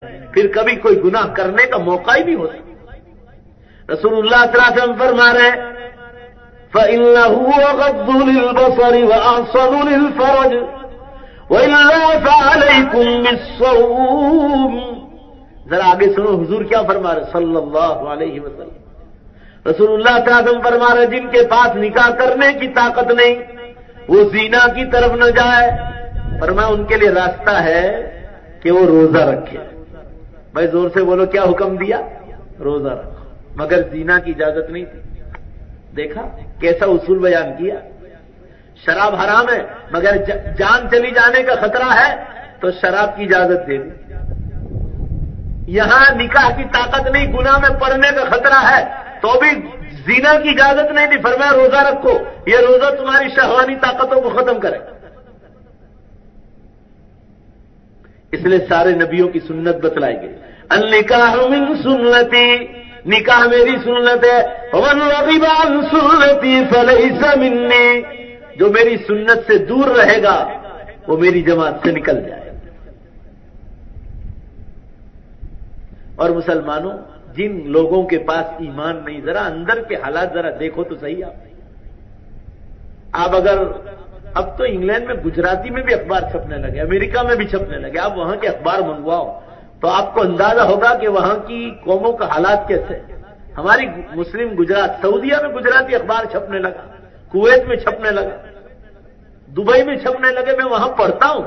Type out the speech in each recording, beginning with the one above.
پھر کبھی کوئی گناہ کرنے کا موقع ہی نہیں ہوتا۔ رسول اللہ صلی اللہ علیہ وسلم فرما رہے ہیں فَإِنَّهُ أَغَضُّ لِلْبَصَرِ وَأَحْصَنُ لِلْفَرْجِ وَإِلَّا فَعَلَيْكُمْ بِالصَّوْمِ۔ ذرا آگے سنو حضور کیا فرما رہے صلی اللہ علیہ وسلم۔ رسول اللہ صلی اللہ علیہ وسلم فرما رہے جن کے پاس نکاح کرنے کی طاقت نہیں وہ زنا کی طرف نہ جائے، فرمایا ان کے لیے راستہ ہے کہ وہ روزہ رکھے۔ بھائی زور سے بولو کیا حکم دیا؟ روزہ رکھو، مگر زنا کی اجازت نہیں تھی۔ دیکھا کیسا اصول بیان کیا۔ شراب حرام ہے مگر جان چلی جانے کا خطرہ ہے تو شراب کی اجازت دے دی۔ یہاں نکاح کی طاقت نہیں، گناہ میں پڑنے کا خطرہ ہے تو بھی زنا کی اجازت نہیں دی، فرمایا روزہ رکھو، یہ روزہ تمہاری شہوانی طاقتوں کو ختم کرے۔ اس لیے سارے نبیوں کی سنت بتلائی گئی، النکاح من سنتی، نکاح میری سنت ہے، ومن رغب عن سنتی فلیس منی، جو میری سنت سے دور رہے گا وہ میری جماعت سے نکل جائے۔ اور مسلمانوں جن لوگوں کے پاس ایمان نہیں، ذرا اندر کے حالات ذرا دیکھو تو صحیح۔ آپ اگر اب تو انگلینڈ میں گجراتی میں بھی اخبار چھپنے لگے، امریکہ میں بھی چھپنے لگے، آپ وہاں کے اخبار منگواؤ تو آپ کو اندازہ ہوگا کہ وہاں کی قوموں کا حالات کیسے۔ ہماری مسلم گجرات، سعودیہ میں گجراتی اخبار چھپنے لگا، کویت میں چھپنے لگا، دبئی میں چھپنے لگے، میں وہاں پڑھتا ہوں۔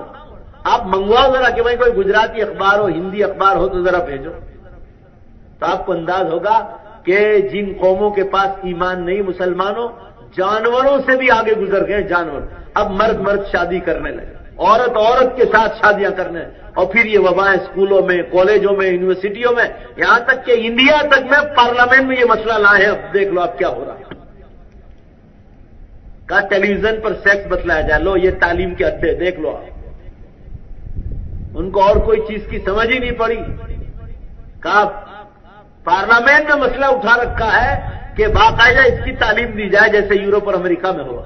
آپ منگواؤ ذرا کہ بھائی کوئی گجراتی اخبار ہو، ہندی اخبار ہو تو ذرا بھیجو، تو آپ کو انداز ہوگا کہ جن قوموں کے پاس ایمان نہیں، مسلمانوں جانوروں سے بھی آگے گزر گئے۔ جانور اب مرد مرد شادی کرنے لگے، عورت عورت کے ساتھ شادیاں کرنے، اور پھر یہ وبائیں اسکولوں میں، کالجوں میں، یونیورسٹیوں میں، یہاں تک کہ انڈیا تک میں پارلیمنٹ میں یہ مسئلہ لائے ہیں۔ اب دیکھ لو اب کیا ہو رہا ہے۔ کہا ٹیلی ویژن پر سیکس بتلایا جائے، لو یہ تعلیم کے اڈے، دیکھ لو آپ، ان کو اور کوئی چیز کی سمجھ ہی نہیں پڑی۔ کہا پارلیمنٹ میں مسئلہ اٹھا رکھا ہے کہ باقاعدہ اس کی تعلیم دی جائے جیسے یورپ اور امریکہ میں ہوا۔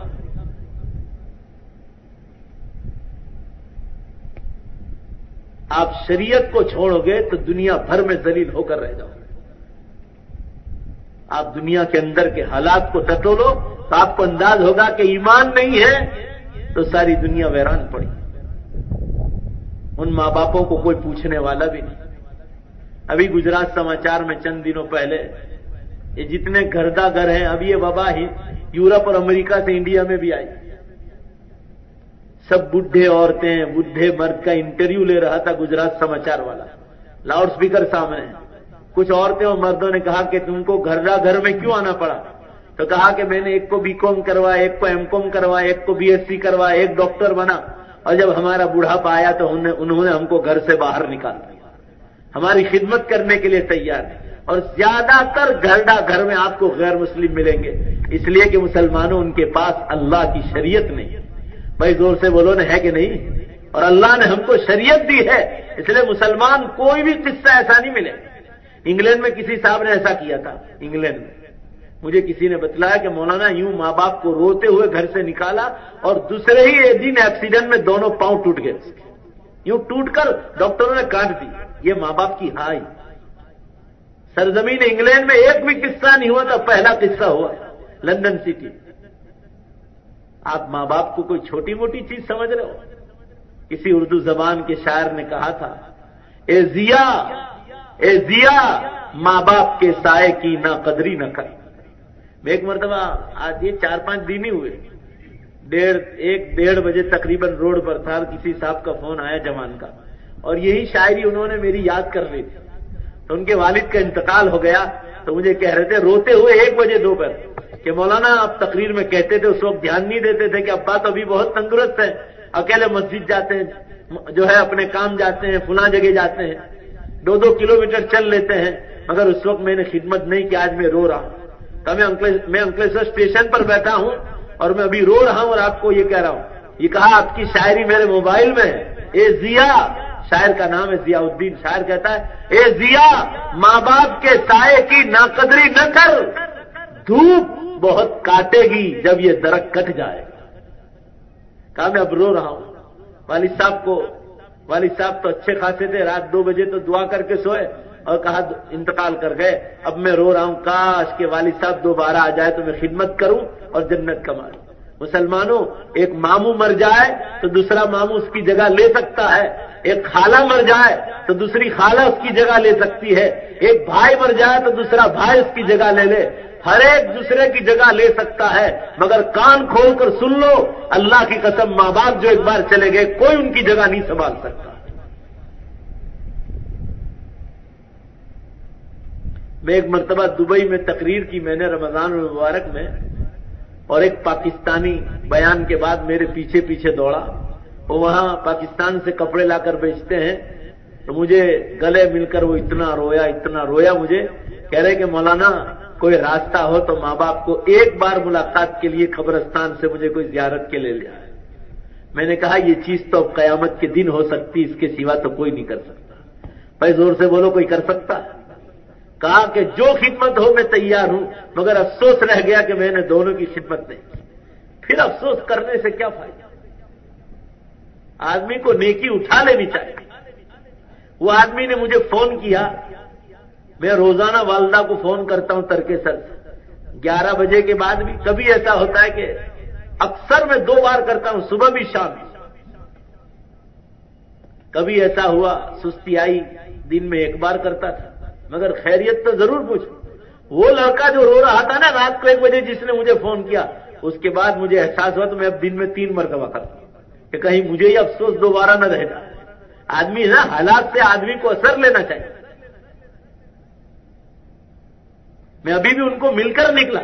آپ شریعت کو چھوڑو گے تو دنیا بھر میں ذلیل ہو کر رہ جاؤ گے۔ آپ دنیا کے اندر کے حالات کو ٹٹولو تو آپ کو انداز ہوگا کہ ایمان نہیں ہے تو ساری دنیا ویران پڑی۔ ان ماں باپوں کو کوئی پوچھنے والا بھی نہیں۔ ابھی گجرات سماچار میں چند دنوں پہلے یہ جتنے گھردہ گھر ہیں، اب یہ وبا ہی یورپ اور امریکہ سے انڈیا میں بھی آئی۔ سب بڈھے عورتیں، بڈھے مرد کا انٹرویو لے رہا تھا گجرات سماچار والا، لاؤڈ سپیکر سامنے۔ کچھ عورتیں اور مردوں نے کہا کہ تم کو گھردہ گھر میں کیوں آنا پڑا؟ تو کہا کہ میں نے ایک کو بی کام کروایا، ایک کو ایم کام کروایا، ایک کو بی ایس سی کروایا، ایک ڈاکٹر بنا، اور جب ہمارا بوڑھاپا آیا تو انہوں نے ہم کو گھر سے باہر نکال دیا، ہماری خدمت کرنے کے لیے تیار ہے۔ اور زیادہ تر گھردہ گھر میں آپ کو غیر مسلم ملیں گے، اس لیے کہ مسلمانوں ان کے پاس اللہ کی شریعت نہیں۔ بھائی زور سے بولو نا، ہے کہ نہیں؟ اور اللہ نے ہم کو شریعت دی ہے، اس لیے مسلمان کوئی بھی قصہ ایسا نہیں ملے۔ انگلینڈ میں کسی صاحب نے ایسا کیا تھا، انگلینڈ میں مجھے کسی نے بتلایا کہ مولانا یوں ماں باپ کو روتے ہوئے گھر سے نکالا اور دوسرے ہی دن ایکسیڈنٹ میں دونوں پاؤں ٹوٹ گئے، یوں ٹوٹ کر ڈاکٹروں نے کاٹ دی۔ یہ ماں باپ کی ہائی۔ سرزمین انگلینڈ میں ایک بھی قصہ نہیں ہوا تھا، پہلا قصہ ہوا لندن سٹی۔ آپ ماں باپ کو کوئی چھوٹی موٹی چیز سمجھ رہے ہو؟ کسی اردو زبان کے شاعر نے کہا تھا، اے ضیا ماں باپ کے سائے کی نا قدری نہ کر۔ میں ایک مرتبہ، آج یہ 4-5 دن ہی ہوئے، 1-1:30 بجے تقریباً روڈ پر تھا، کسی صاحب کا فون آیا جوان کا، اور یہی شاعری انہوں نے میری یاد کر لی تھی۔ تو ان کے والد کا انتقال ہو گیا تو مجھے کہہ رہے تھے روتے ہوئے 1 بجے دوپہر کہ مولانا آپ تقریر میں کہتے تھے، اس وقت دھیان نہیں دیتے تھے کہ ابا تو ابھی بہت تندرست ہے، اکیلے مسجد جاتے ہیں، جو ہے اپنے کام جاتے ہیں، فلاں جگہ جاتے ہیں، 2-2 کلومیٹر چل لیتے ہیں، مگر اس وقت میں نے خدمت نہیں کی، آج میں رو رہا ہوں۔ تو میں انکلیشور اسٹیشن پر بیٹھا ہوں اور میں ابھی رو رہا ہوں اور آپ کو یہ کہہ رہا ہوں۔ یہ کہا آپ کی شاعری میرے موبائل میں ہے، اے ضیا، شاعر کا نام ہے ضیاء الدین، شاعر کہتا ہے، اے ضیا ماں باپ کے سائے کی ناقدری نہ کر، دھوپ بہت کاٹے گی جب یہ درخت کٹ جائے گا۔ کہا میں اب رو رہا ہوں۔ والد صاحب کو والد صاحب تو اچھے خاصے تھے, رات 2 بجے تو دعا کر کے سوئے اور کہا انتقال کر گئے. اب میں رو رہا ہوں کاش کہ والد صاحب دوبارہ آ جائے تو میں خدمت کروں اور جنت کما لوں. مسلمانوں, ایک ماموں مر جائے تو دوسرا ماموں اس کی جگہ لے سکتا ہے, ایک خالہ مر جائے تو دوسری خالہ اس کی جگہ لے سکتی ہے, ایک بھائی مر جائے تو دوسرا بھائی اس کی جگہ لے لے, ہر ایک دوسرے کی جگہ لے سکتا ہے. مگر کان کھول کر سن لو, اللہ کی قسم ماں باپ جو ایک بار چلے گئے کوئی ان کی جگہ نہیں سنبھال سکتا. میں ایک مرتبہ دبئی میں تقریر کی میں نے رمضان المبارک میں, اور ایک پاکستانی بیان کے بعد میرے پیچھے پیچھے دوڑا. وہ وہاں پاکستان سے کپڑے لا کر بیچتے ہیں, تو مجھے گلے مل کر وہ اتنا رویا مجھے, کہہ رہے کہ مولانا کوئی راستہ ہو تو ماں باپ کو ایک بار ملاقات کے لیے قبرستان سے مجھے کوئی زیارت کے لے لیا ہے. میں نے کہا یہ چیز تو قیامت کے دن ہو سکتی, اس کے سوا تو کوئی نہیں کر سکتا. بھائی زور سے بولو, کوئی کر سکتا؟ کہا کہ جو خدمت ہو میں تیار ہوں, مگر افسوس رہ گیا کہ میں نے دونوں کی خدمت نہیں کی. پھر افسوس کرنے سے کیا فائدہ؟ آدمی کو نیکی اٹھا لینی چاہیے. وہ آدمی نے مجھے فون کیا, میں روزانہ والدہ کو فون کرتا ہوں ترکے سر سے 11 بجے کے بعد بھی. کبھی ایسا ہوتا ہے کہ اکثر میں 2 بار کرتا ہوں, صبح بھی شام بھی. کبھی ایسا ہوا سستی آئی, دن میں 1 بار کرتا تھا, مگر خیریت تو ضرور پوچھو. وہ لڑکا جو رو رہا تھا نا رات کو 1 بجے جس نے مجھے فون کیا, اس کے بعد مجھے احساس ہوا تو میں اب دن میں 3 مرتبہ کرتا ہوں کہ کہیں مجھے یہ افسوس دوبارہ نہ رہ جائے. آدمی نا حالات سے آدمی کو اثر لینا چاہیے. میں ابھی بھی ان کو مل کر نکلا,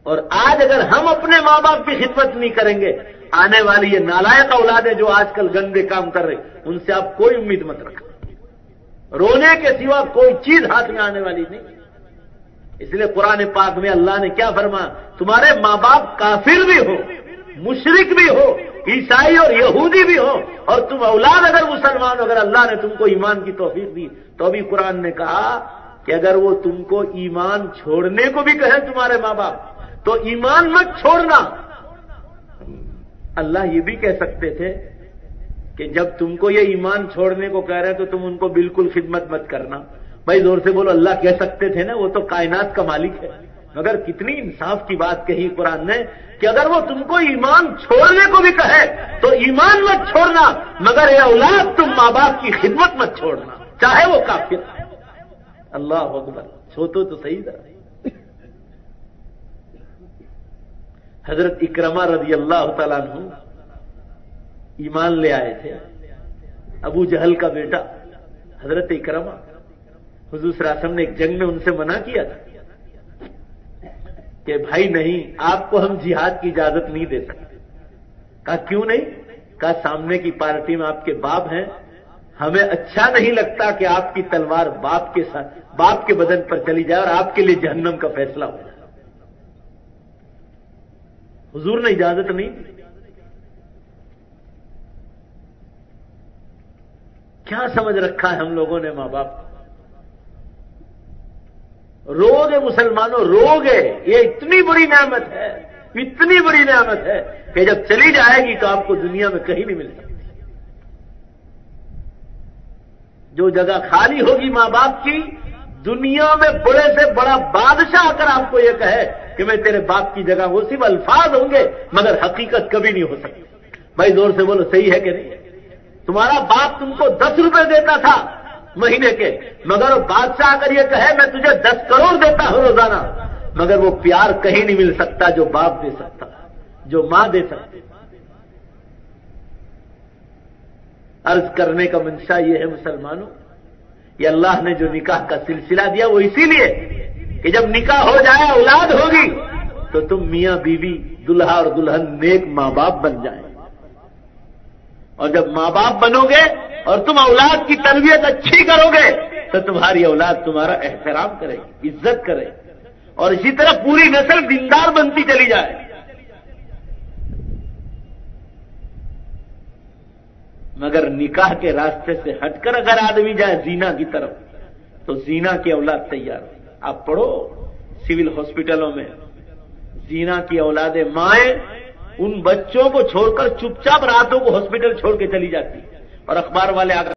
اور آج اگر ہم اپنے ماں باپ کی خدمت نہیں کریں گے, آنے والی یہ نالائق اولادیں جو آج کل گندے کام کر رہے, ان سے آپ کوئی امید مت رکھیں. رونے کے سوا کوئی چیز ہاتھ میں آنے والی نہیں. اس لیے قرآن پاک میں اللہ نے کیا فرمایا, تمہارے ماں باپ کافر بھی ہو, مشرک بھی ہو, عیسائی اور یہودی بھی ہو, اور تم اولاد اگر مسلمان, اگر اللہ نے تم کو ایمان کی توفیق دی, تو ابھی قرآن نے کہا کہ اگر وہ تم کو ایمان چھوڑنے کو بھی کہیں تمہارے ماں باپ, تو ایمان مت چھوڑنا. اللہ یہ بھی کہہ سکتے تھے کہ جب تم کو یہ ایمان چھوڑنے کو کہہ رہے تو تم ان کو بالکل خدمت مت کرنا. بھائی زور سے بولو, اللہ کہہ سکتے تھے نا, وہ تو کائنات کا مالک ہے. مگر کتنی انصاف کی بات کہی قرآن نے کہ اگر وہ تم کو ایمان چھوڑنے کو بھی کہے تو ایمان مت چھوڑنا, مگر اے اولاد تم ماں باپ کی خدمت مت چھوڑنا, چاہے وہ کافر. اللہ اکبر, سوچو تو صحیح تھا. حضرت اکرمہ رضی اللہ تعالیٰ عنہ ایمان لے آئے تھے. ابو جہل کا بیٹا حضرت اکرمہ, حضور صلی اللہ علیہ وسلم نے ایک جنگ میں ان سے منع کیا تھا کہ بھائی نہیں, آپ کو ہم جہاد کی اجازت نہیں دے سکتے. کہا کیوں نہیں؟ کہا سامنے کی پارٹی میں آپ کے باپ ہیں, ہمیں اچھا نہیں لگتا کہ آپ کی تلوار باپ کے ساتھ, باپ کے بدن پر چلی جائے اور آپ کے لیے جہنم کا فیصلہ ہو جائے. حضور نے اجازت نہیں دی. کیا سمجھ رکھا ہے ہم لوگوں نے ماں باپ کو؟ رو گے مسلمانوں, رو گے. یہ اتنی بڑی نعمت ہے, اتنی بڑی نعمت ہے کہ جب چلی جائے گی تو آپ کو دنیا میں کہیں نہیں مل سکتی. جو جگہ خالی ہوگی ماں باپ کی, دنیا میں بڑے سے بڑا بادشاہ اگر آپ کو یہ کہے کہ میں تیرے باپ کی جگہ, وہ صرف الفاظ ہوں گے مگر حقیقت کبھی نہیں ہو سکتی. بھائی زور سے بولو, صحیح ہے کہ نہیں؟ تمہارا باپ تم کو 10 روپے دیتا تھا مہینے کے, مگر بادشاہ اگر یہ کہے میں تجھے 10 کروڑ دیتا ہوں روزانہ, مگر وہ پیار کہیں نہیں مل سکتا جو باپ دے سکتا, جو ماں دے سکتی. عرض کرنے کا منشا یہ ہے مسلمانوں, یہ اللہ نے جو نکاح کا سلسلہ دیا وہ اسی لیے کہ جب نکاح ہو جائے, اولاد ہوگی, تو تم میاں بیوی, دلہا اور دلہن نیک ماں باپ بن جائیں. اور جب ماں باپ بنو گے اور تم اولاد کی تربیت اچھی کرو گے تو تمہاری اولاد تمہارا احترام کرے گی, عزت کرے گی, اور اسی طرح پوری نسل دیندار بنتی چلی جائے. مگر نکاح کے راستے سے ہٹ کر اگر آدمی جائے زینا کی طرف, تو زینا کی اولاد تیار ہو. آپ پڑھو سول ہاسپٹلوں میں زینا کی اولادیں مائیں ان بچوں کو چھوڑ کر چپ چاپ راتوں کو ہاسپٹل چھوڑ کے چلی جاتی اور اخبار والے آ کر